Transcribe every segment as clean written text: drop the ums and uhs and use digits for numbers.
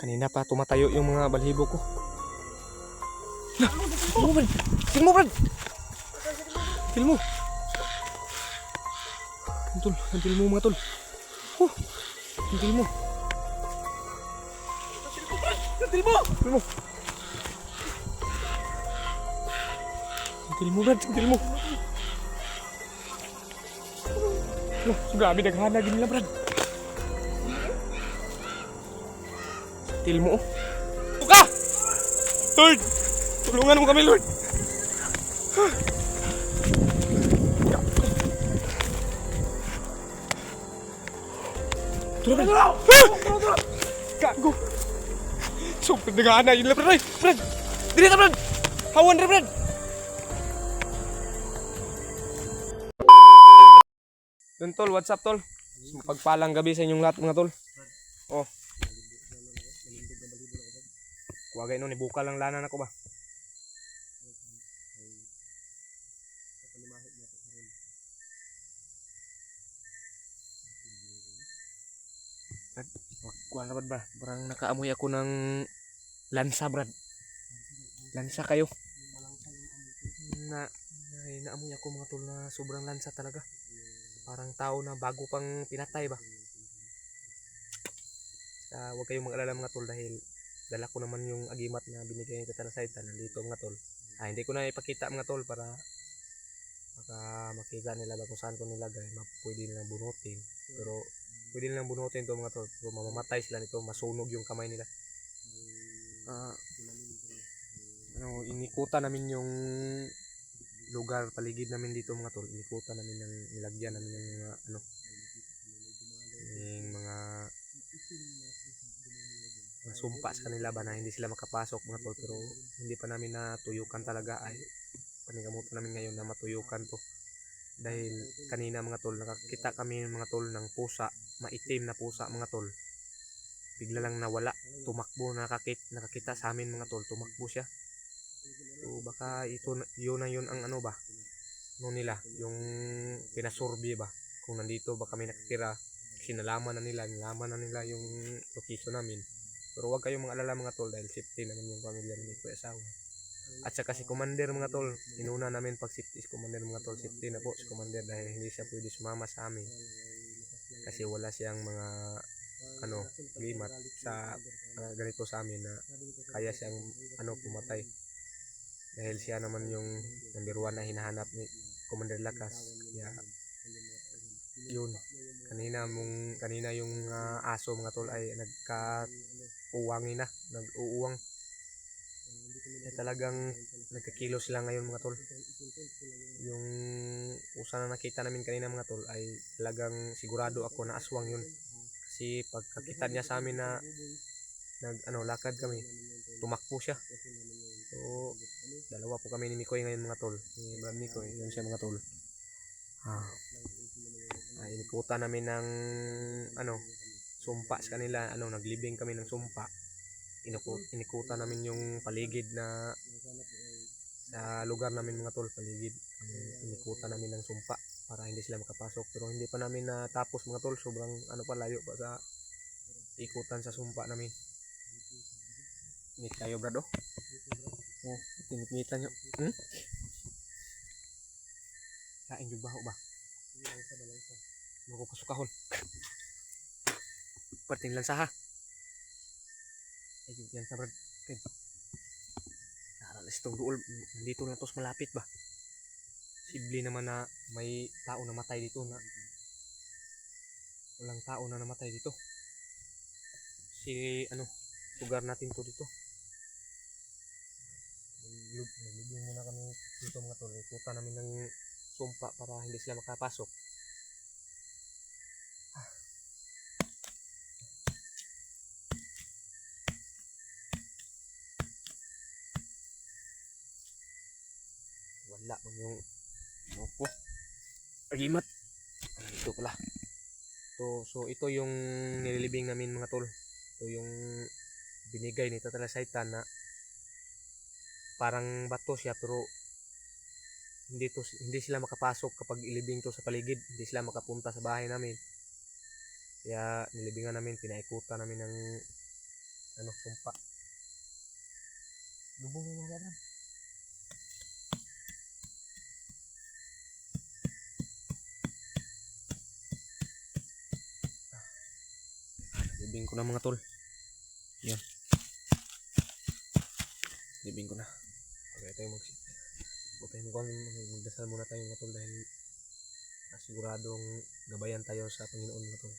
Kanina pa tumatayo yung mga balhibo ko. Tingnan mo, Brad! Tingnan mo, Brad! Tingnan mo! Tingnan mo mga tol. Tingnan mo. Tingnan mo! Tingnan mo! Tingnan mo, Brad! Tingnan mo! Grabe, naghanag nila, Brad. Tingnan mo, oh. Buka! Lord! Tulungan mo kami, Lord! Tulungan! Gago! So, naghahanag nila, Brad! Brad! Dili na, Brad! Hawan na, Brad! Yun, tol, what's up, tol? Pagpalang gabi sa inyong lahat, mga tol. Oh. Kuwagay nun, ibuka lang lanan ako ba? Brad, kuha na, Brad. Parang nakaamoy ako ng lansa, Brad. Lansa kayo. Naamoy ako, mga tol, na sobrang lansa talaga. Parang tao na bago pang pinatay ba. Huwag kayong mag-alala, mga tol, dahil dala ko naman yung agimat na binigay ni Tata Saita nandito, mga tol. Hindi ko na ipakita, mga tol, para makita nila ba kung saan ko nilagay. Pwede nilang bunutin, pero pwede nilang bunutin to, mga tol, pero mamamatay sila nito, masunog yung kamay nila. Inikutan namin yung lugar paligid namin dito, mga tol. Inikutan namin ng nilagyan namin ng mga mga sumpa sa kanila ba na hindi sila makapasok, mga tol, pero hindi pa namin natuyukan talaga. Ay panigamutan namin ngayon na matuyukan to, dahil kanina, mga tol, nakakita kami, mga tol, ng pusa, maitim na pusa, mga tol. Bigla lang nawala, tumakbo, nakakita sa amin, mga tol, tumakbo siya. So baka yun ang ano ba, nila, yung pinasurvey ba, kung nandito ba kami nakatira, kasi nalaman na nila yung location namin. Pero huwag kayong mag-alala, mga tol, dahil safety naman yung pamilya namin ko, asawa. At saka si Commander, mga tol, inuna namin pag safety si Commander, mga tol. Safety na po si Commander, dahil hindi siya pwede sumama sa amin kasi wala siyang mga limat sa ganito sa amin na kaya siyang pumatay, dahil siya naman yung number 1 na hinahanap ni Commander Lakas. Kaya yun, kanina yung aso, mga tol, ay nag-uuwang talagang nagkakilos sila ngayon, mga tol. Yung usa na nakita namin kanina, mga tol, ay talagang sigurado ako na aswang yun, kasi pagkakita niya sa amin na lakad kami, tumakbo siya. So dalawa po kami ni Mikoy ngayon, mga tol, ni Brad Mikoy, yun siya, mga tol. Inikutan namin ng sumpa sa kanila, naglibing kami ng sumpa. Inikutan namin yung paligid na sa lugar namin, mga tol, paligid. Inikutan namin ng sumpa para hindi sila makapasok, pero hindi pa namin natapos, mga tol. Sobrang pa, layo pa sa ikutan sa sumpa namin. Init kayo, Brad, oh. Tinitmitan nyo. Kain yung baho ba? Makupasukahon. Parting lang sa ha. Ay, yan sa, Brad. Naralas itong duol. Nandito na tos malapit ba? Sibli naman na may tao na matay dito, na walang tao na namatay dito. Lugar natin to dito. Naglibing muna kami dito, mga tol. Ikutan namin ng sumpa para hindi sila makapasok. Wala man yung agimat. Ito pala. So ito yung nililibing namin, mga tol. Ito yung binigay ni Tata Saita, na parang bato siya, pero hindi sila makapasok kapag ilibing to sa paligid. Hindi sila makapunta sa bahay namin. Kaya nilibingan namin, pinaikutan namin ng ano, sumpa. Lubong mo mga Brad. Libing ko na mga tol. Yan. Libing ko na. Okay, tayo magdasal muna tayo mga tol dahil siguradong gabayan tayo sa Panginoon mga tol.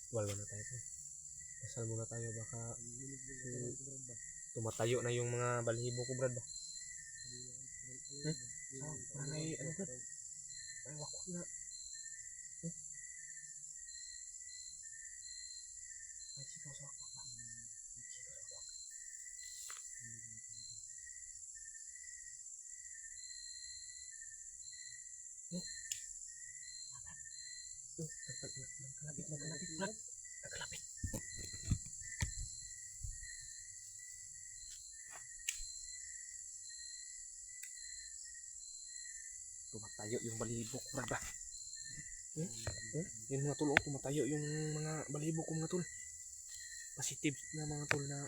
Wala na tayo po. Dasal muna tayo baka tumatayo na yung mga balahibo ko Brad ba? Parang ay ano Brad? Ay wakwak na. Ay sikaw sa wakwak ba? Sikaw sa wakwak. Nagkalapit Brad. Nagkalapit. Tumatayo yung balahibo ko Brad ba? Yun mga tol, tumatayo yung mga balahibo ko mga tol. Positive na mga tol na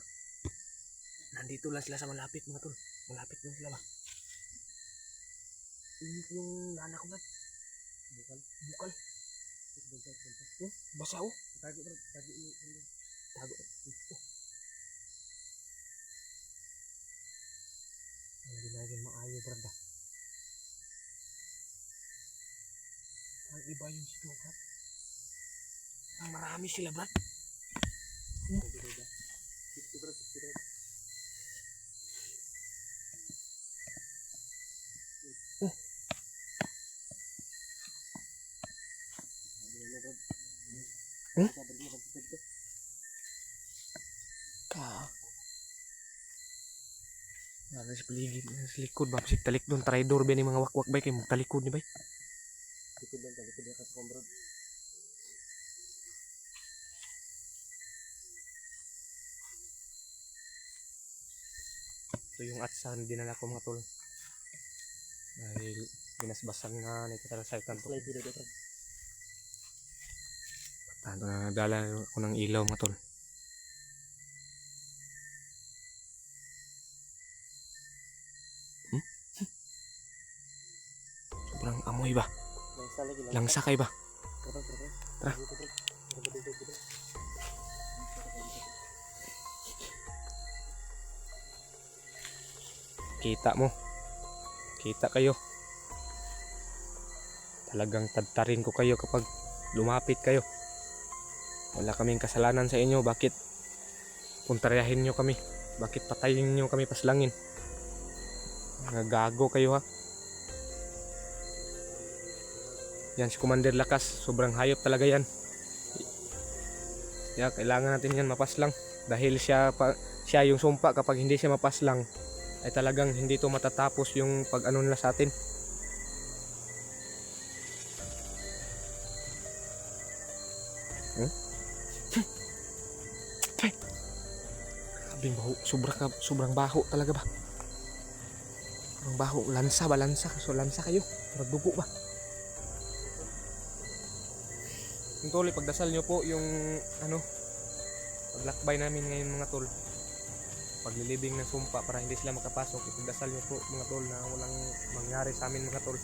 nandito lang sila sa malapit mga tol. Malapit lang sila ba? Init yung lana ko Brad. Bukal. Basa oh. Tago Brad. Tago. Hindi na yun maayo Brad ba? Ang iba yung sigaw Brad. Ang marami sila Brad. Nasa sa paligid, sa likod ba? Pasig talik doon, traidor ba ni mga wakwak ba? Kaya magtalikod ni ba? Talikod yan kasi Brad. Ito yung atsan dinala ko mga tol. Dahil binasbasan nga nito talaga sa kanto. Tanto na nadala ako ng ilaw mga tol. Sobrang amoy ba? Langsa kay ba? Tara. Kita mo. Kita kayo. Talagang tadtarin ko kayo kapag lumapit kayo. Wala kaming kasalanan sa inyo. Bakit puntaryahin nyo kami? Bakit patayin nyo kami paslangin? Mga gago kayo ha. Yan si Commander Lakas. Sobrang hayop talaga yan. Kaya kailangan natin yan mapaslang. Dahil siya yung sumpa. Kapag hindi siya mapaslang ay talagang hindi to matatapos yung pag-ano nila sa atin. Grabing baho, sobrang baho talaga ba? Sobrang baho, lansa ba? So lansa kayo, magdugo ba? Yung tol, pagdasal nyo po yung ano, paglakbay namin ngayon mga tol, paglilibing ng sumpa para hindi sila makapasok. Ipagdasal nyo po mga tol na walang mangyari sa amin mga tol.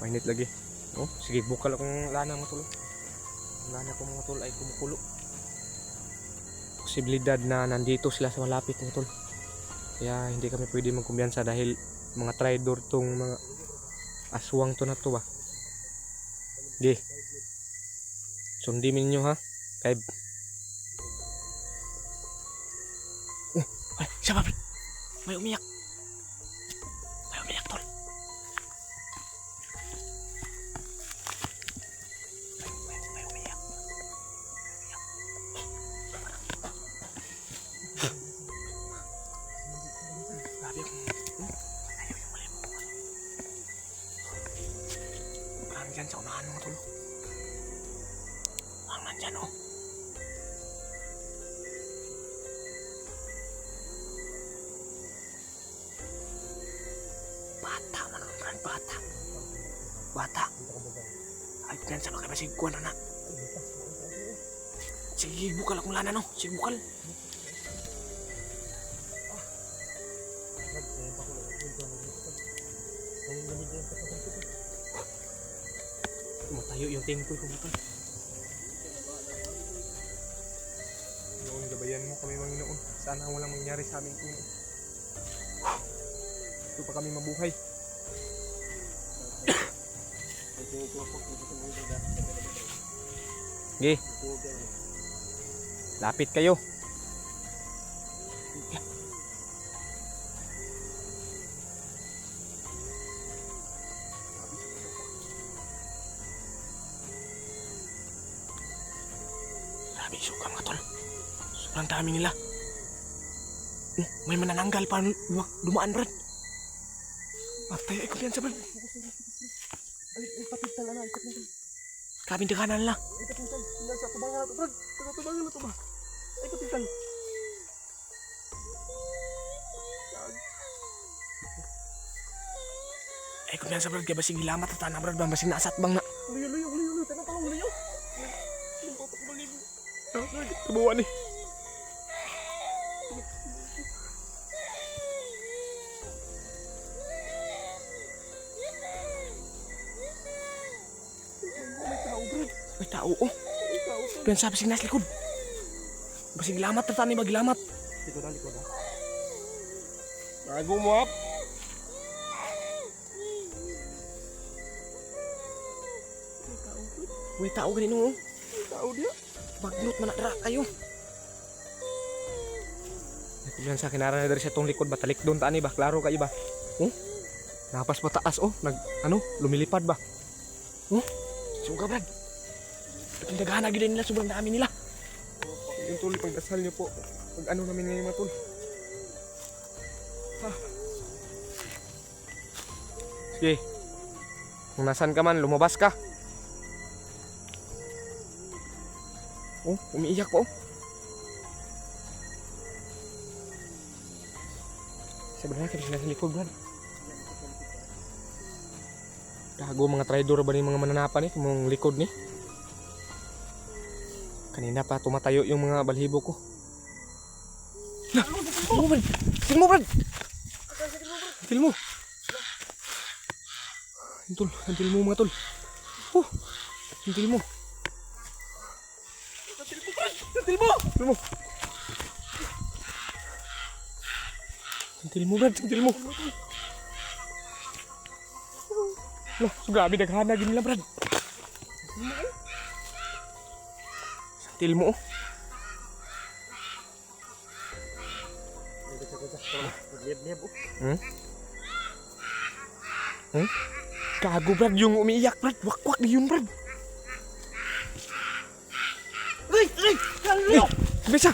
Mainit lagi. Sige, bukal akong lana mga tol. Ang lana ko mga tol ay kumukulo. Posibilidad na nandito sila sa malapit mga tol. Kaya hindi kami pwede magkumbiyansa dahil mga traidor tong mga aswang to na to ba. Di. Sundin ninyo ha. Kay ay, siya ba? May umiyak. May umiyak, tol. May umiyak. Grabe yung... Ayaw yung mali mo. Parang dyan sa unahan mga tol. Parang nandyan, oh. Bata man ang brand, bata. Bata. Ay, yan sa mga masigkuan na na. Sige, bukal akong lana, no? Sige, bukal. Matayo yung tingkol ko, mata. Noon, gabayan mo kami, Panginoon. Sana walang mangyari sa amin, Panginoon. Ito pa kami mabuhay. Sige. Lapit kayo. Grabe, suka mga tol. Sobrang dami nila. May manananggal pa dumaan, Brad. Patay, ay kumpiyansa, Brad. Patid tala na, ikat na. Kabing dekanan lah. Ikat na, nasa tubangan na ito, Brad. Tubangan na ito ba? Ay, kapitan. Ay, kumpiyansa, Brad. Kaya basing hilamat at tanah, Brad. Basing naasat bang na. Luyo. Tanong, luyo. Kebawa nih. May tao, oh. Piyan sa basing nas likod. Basing lamat tertani bagi lamat. Likod. Bago mo up. May tao gani no. Tao dia. Bagnot man dara kayo. Yan sa kinara na dari sa tong likod ba talik doon tani ba klaro kayo ba? Napas pa taas oh, lumilipad ba? Suga Brad. Pindagahan na gila nila sobrang dami nila. Yung tol pagdasal niyo po. Pag ano namin ngayon matol. Sige. Kung nasan ka man lumabas ka. Oh, umiiyak po. Sebenarnya kami sila sa likod, Brad. Gago mga traidor ba ni mga mananapan ni kumong likod ni? Kanina pa tumatayo yung mga balhibo ko. Nah, Sing mo, Brad. Hintil mo. Hintil mo mga tol. Hintil mo. Brad, sentil mo. Loh, grabe daghan na gini lang, Brad. Sentil mo. Kago, Brad, yung umiiyak, Brad. Wakwak na yun, Brad. Bisa.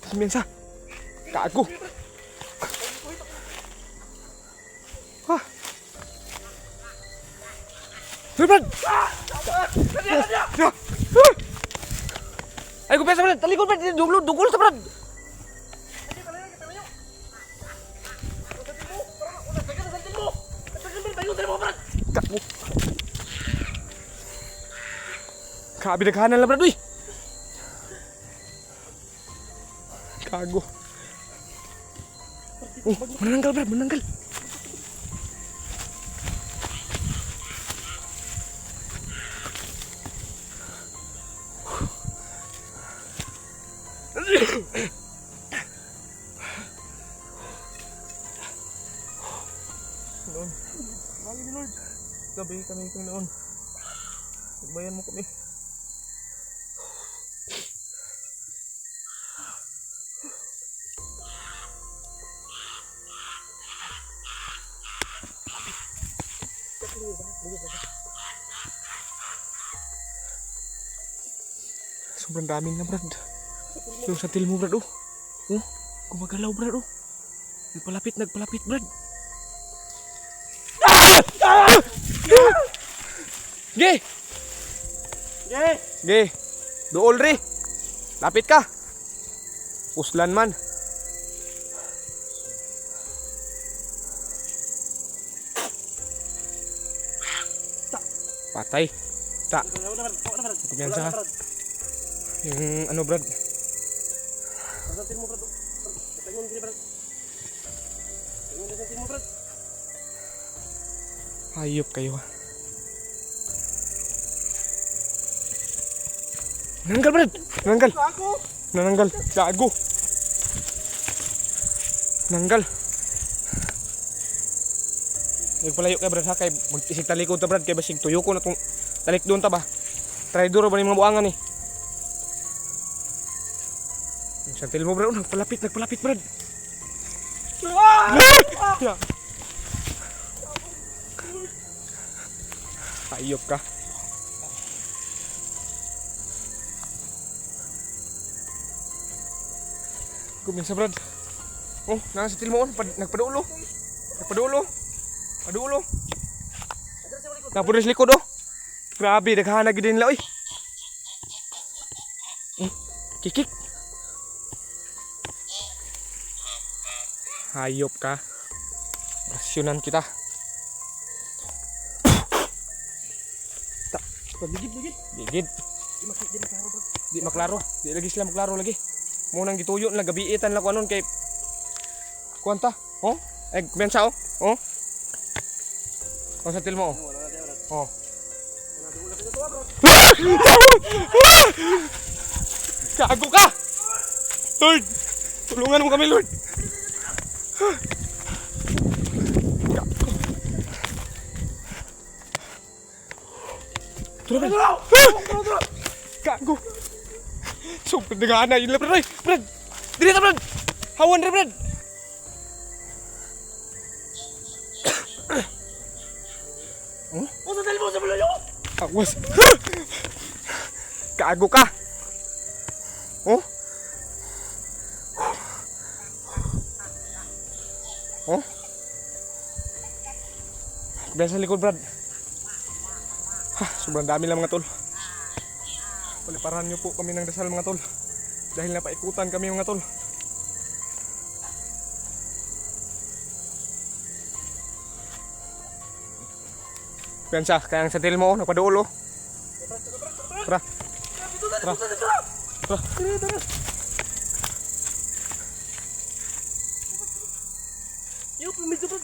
Kumpiyansa. Kago. Brad. Ay, kumpiyansa, Brad. Talikod, Brad. Dugul sa, Brad. Kago. Kabi daghanan lang, Brad. Uy. Kago. Menanggal, Brad, menanggal. Noon. Mali ni Lord. Gabi kami noon. Bayan mo kami. Sobrang dami na, Brad. Yung santil mo, Brad, oh. Oh, gumagalaw, Brad, oh. Nagpalapit, Brad. Ge! Ge! Dool, Re. Lapit ka. Puslan man. Patay. Ta. Kumyansa ka. Yung ano, Brad? Pagdating mo, Brad. Patingon gini, Brad. Patingon mo, Brad. Hayop kayo, ha. Nananggal, Brad! Nananggal! Nananggal! Gago! Nananggal! Palayo kay Brad, ha? Kay mag-isig talikod ta, Brad. Kay basig tuyo ko na itong talik doon ta ba? Traidor ba ni mga buangan, eh? Yung santil mo, Brad. Nagpalapit, Brad. Hayop ka. Kumisa, Brad. Oh, nasa santil mo, nagpadulo. Padulo. Napunin sa likod, oh. Grabe, naghahanag din nila, oy. Kikik. Hayop ka. Rasyonan kita. Bigid. Di maklaro. Di lagi sila maklaro lagi. Munang gituyo na gabiitan lang ko anon kay kuanta. Oh? Bensa, oh. Oh. Konsentil mo, oh. Oh. Gago ka! Lord! Tulungan mo kami, Lord! Tulungan! Gago! Sobrang nagana yun lang, Brad! Brad! Dili na, Brad! Hawan na, Brad! O, sandali mo sa malayo! Awas! Gago ka! Oh? Oh? Biar sa likod, Brad. Sobrang dami lang, mga tol. Paliparan nyo po kami ng dasal, mga tol. Dahil napaikutan kami, mga tol. Piyansa, kaya ang santil mo, nagpaduol, oh. Tara. Yo, medyo, Brad.